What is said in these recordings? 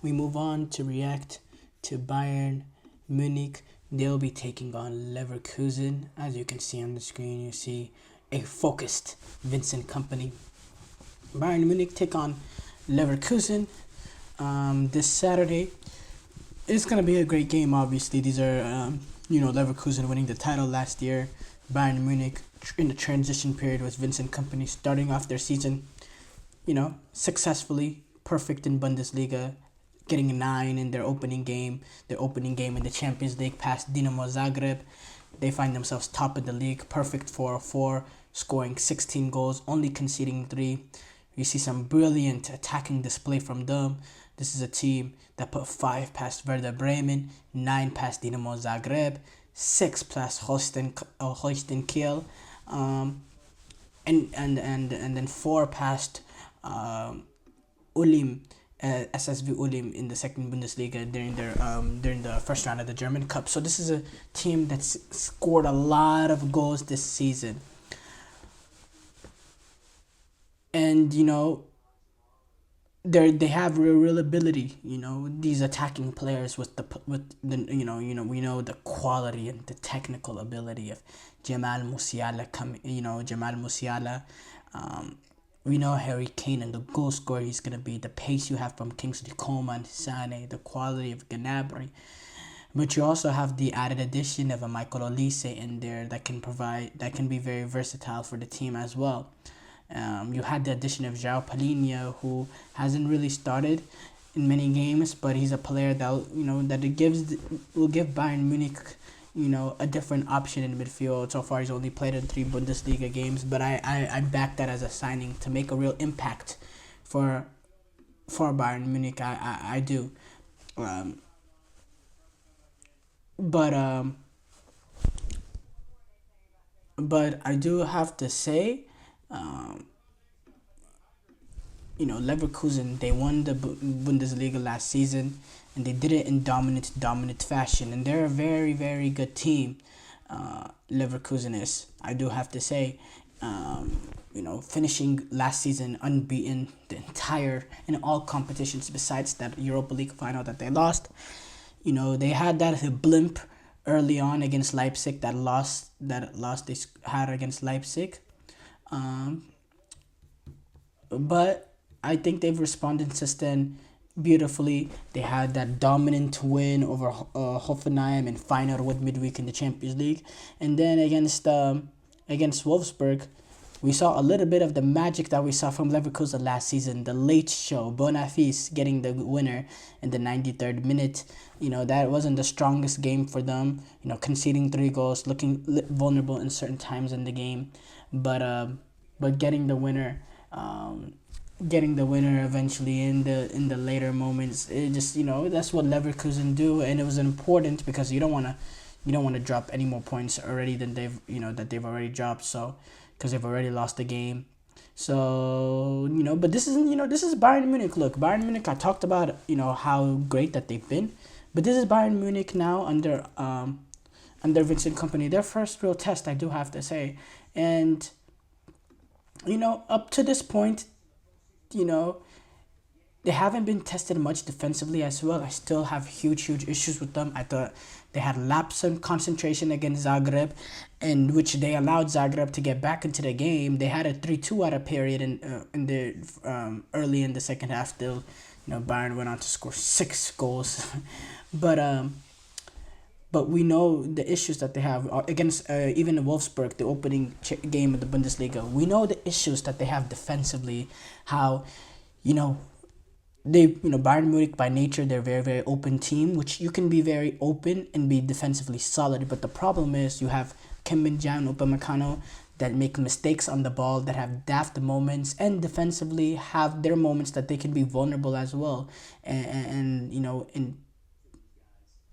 we move on to react to Bayern Munich. They'll be taking on Leverkusen. As you can see on the screen, you see a focused Vincent Kompany. Bayern Munich take on Leverkusen this Saturday. It's going to be a great game, obviously. These are, Leverkusen winning the title last year. Bayern Munich in the transition period with Vincent Kompany starting off their season, successfully, perfect in Bundesliga, getting a 9 in their opening game in the Champions League past Dinamo Zagreb. They find themselves top of the league, perfect 4-4, scoring 16 goals, only conceding 3. You see some brilliant attacking display from them. This is a team that put 5 past Werder Bremen, 9 past Dinamo Zagreb, 6 past Holstein Kiel, and then 4 past Ulm, SSV Ulm in the second Bundesliga during the first round of the German Cup. So this is a team that's scored a lot of goals this season. And they have real ability. These attacking players with the we know the quality and the technical ability of Jamal Musiala. We know Harry Kane and the goal scorer he's gonna be. The pace you have from Kingsley Coman, Sané, the quality of Gnabry. But you also have the added addition of a Michael Olise in there that can be very versatile for the team as well. You had the addition of João Palhinha, who hasn't really started in many games, but he's a player that will give Bayern Munich a different option in midfield. So far, he's only played in 3 Bundesliga games, but I back that as a signing to make a real impact for Bayern Munich. I do, but I do have to say. Leverkusen, they won the Bundesliga last season, and they did it in dominant fashion, and they're a very, very good team. Leverkusen is, I do have to say, finishing last season unbeaten in all competitions besides that Europa League final that they lost. They had that blimp early on against Leipzig, that loss they had against Leipzig. But I think they've responded since then beautifully. They had that dominant win over Hoffenheim and Feyenoord midweek in the Champions League, and then against Wolfsburg, we saw a little bit of the magic that we saw from Leverkusen last season. The late show, Bonafis getting the winner in the 93rd minute. That wasn't the strongest game for them. Conceding 3 goals, looking vulnerable in certain times in the game, but getting the winner. Eventually in the later moments. It just that's what Leverkusen do, and it was important because you don't want to drop any more points already than they've already dropped. So because they've already lost the game. So but this is Bayern Munich. Look, Bayern Munich. I talked about how great that they've been, but this is Bayern Munich now under Vincent Kompany. Their first real test, I do have to say, and. Up to this point, they haven't been tested much defensively as well. I still have huge issues with them. I thought they had lapse in concentration against Zagreb, in which they allowed Zagreb to get back into the game. They had a 3-2 at a period in the early in the second half. Still, Bayern went on to score 6 goals, But we know the issues that they have against even Wolfsburg, the opening game of the Bundesliga. We know the issues that they have defensively. How, Bayern Munich by nature, they're a very, very open team, which you can be very open and be defensively solid. But the problem is you have Kim Min-jae and Upamecano that make mistakes on the ball, that have daft moments, and defensively have their moments that they can be vulnerable as well, and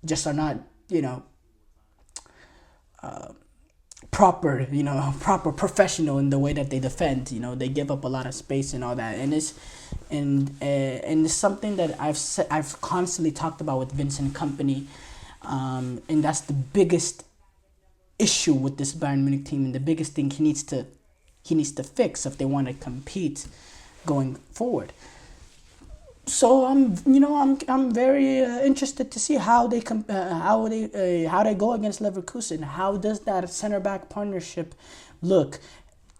just are not. Proper professional in the way that they defend. They give up a lot of space and all that, and it's something that I've constantly talked about with Vincent Kompany, and that's the biggest issue with this Bayern Munich team, and the biggest thing he needs to fix if they want to compete going forward. So I'm very interested to see how they how they go against Leverkusen. How does that center back partnership look?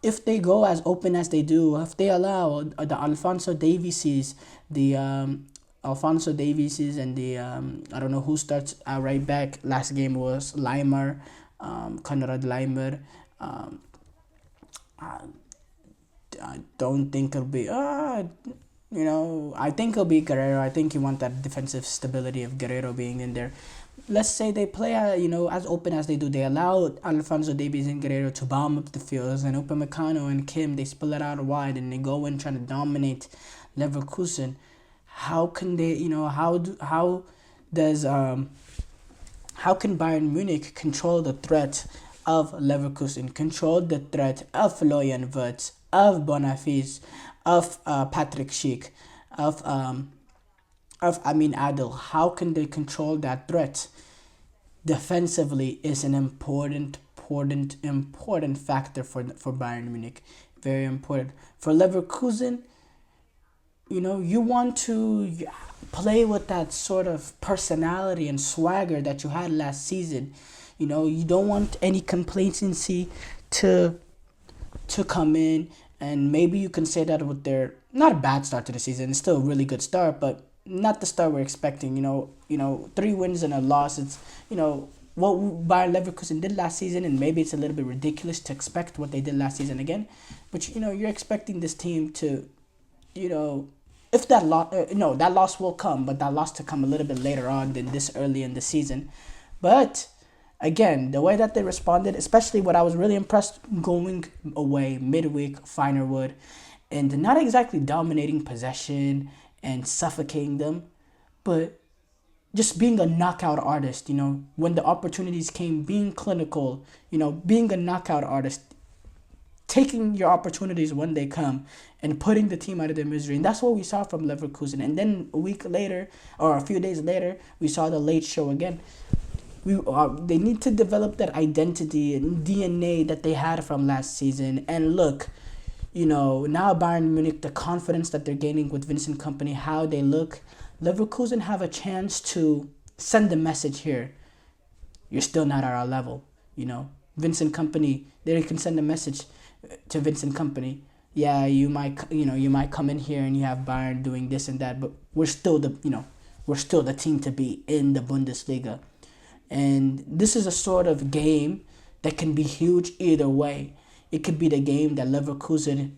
If they go as open as they do, if they allow the Alfonso Davies and the I don't know who starts right back. Last game was Leimer, Konrad Leimer. Um, I don't think it'll be. I think it'll be Guerrero. I think you want that defensive stability of Guerrero being in there. Let's say they play, as open as they do. They allow Alfonso Davies and Guerrero to bomb up the fields, and Upamecano and Kim, they spill it out wide, and they go in trying to dominate Leverkusen. How can they, does how can Bayern Munich control the threat of Leverkusen, control the threat of Florian Wirtz, of Bonafide, of Patrick Schick, of Amin Adel? How can they control that threat? Defensively is an important factor for Bayern Munich. Very important. For Leverkusen, you want to play with that sort of personality and swagger that you had last season. You don't want any complacency to come in, and maybe you can say that with their not a bad start to the season. It's still a really good start, but not the start we're expecting. 3 wins and a loss. It's what Bayer Leverkusen did last season, and maybe it's a little bit ridiculous to expect what they did last season again. But you're expecting this team to, if that loss, that loss will come, but that loss to come a little bit later on than this early in the season. But again, the way that they responded, especially what I was really impressed going away midweek, Finerwood, and not exactly dominating possession and suffocating them, but just being a knockout artist, when the opportunities came, being clinical, being a knockout artist, taking your opportunities when they come and putting the team out of their misery. And that's what we saw from Leverkusen. And then a week later, or a few days later, we saw the late show again. They need to develop that identity and DNA that they had from last season. And look, now Bayern Munich, the confidence that they're gaining with Vincent Kompany, how they look, Leverkusen have a chance to send the message here. You're still not at our level, Vincent Kompany, they can send a message to Vincent Kompany. Yeah, you might come in here and you have Bayern doing this and that, but we're still the team to beat in the Bundesliga. And this is a sort of game that can be huge either way. It could be the game that Leverkusen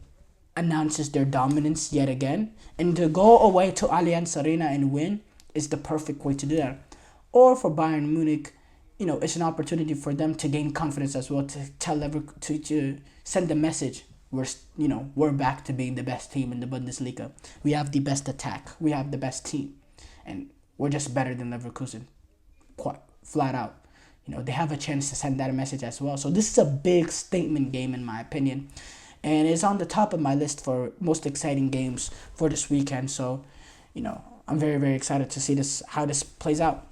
announces their dominance yet again, and to go away to Allianz Arena and win is the perfect way to do that. Or for Bayern Munich, it's an opportunity for them to gain confidence as well, to tell to send the message, we're back to being the best team in the Bundesliga. We have the best attack. We have the best team, and we're just better than Leverkusen, quite flat out. They have a chance to send that message as well. So this is a big statement game in my opinion, and it's on the top of my list for most exciting games for this weekend. So, I'm very, very excited to see how this plays out.